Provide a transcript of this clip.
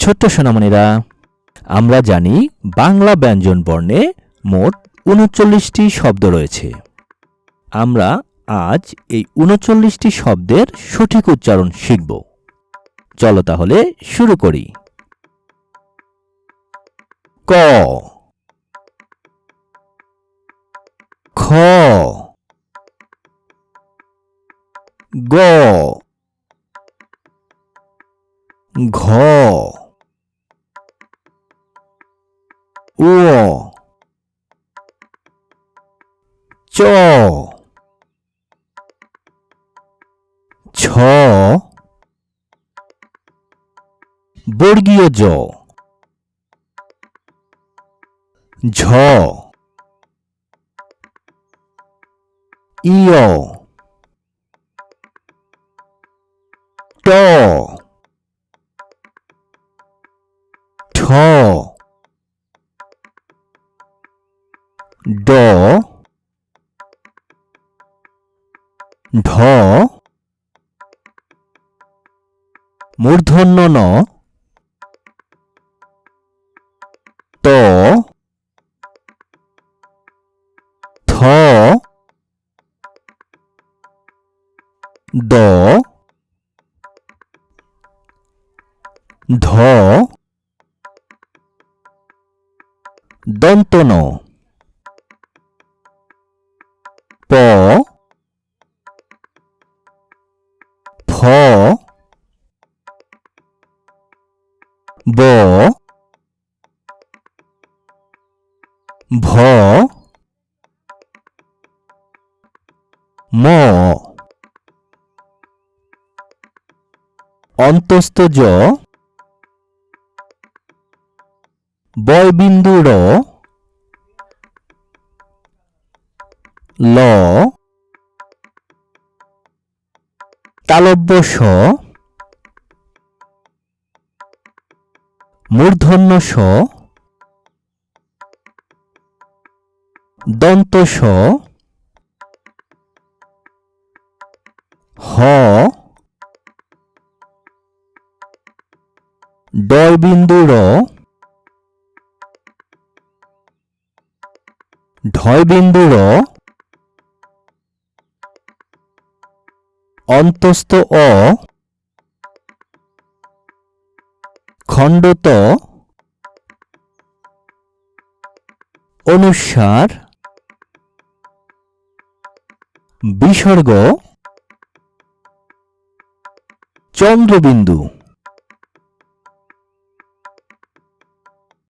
ছোট্ট সোনামণিরা, আমরা জানি বাংলা ব্যঞ্জন বর্ণে মোট ৩৯টি শব্দ রয়েছে। আমরা আজ এই ৩৯টি শব্দের সঠিক উচ্চারণ শিখব। চলো তাহলে শুরু করি। ক, খ, গ, ঘ, উ, চ, ছ, বর্গীয় জ, ঝ, ইয়, ট, ঠ, ড, ঢ, মূর্ধন্য ণ, ত, থ, দ, ধ, দন্ত ন, প, ফ, ব, ভ, ম, অন্তস্থ জ, বয়বিন্দু র, ল, তালব্য স, মূর্ধন্য স, দন্ত স, হ, ডয়বিন্দু র, ঢয়বিন্দু র, অন্তস্থ অ, খণ্ডত, অনুস্বার, বিসর্গ, চন্দ্রবিন্দু।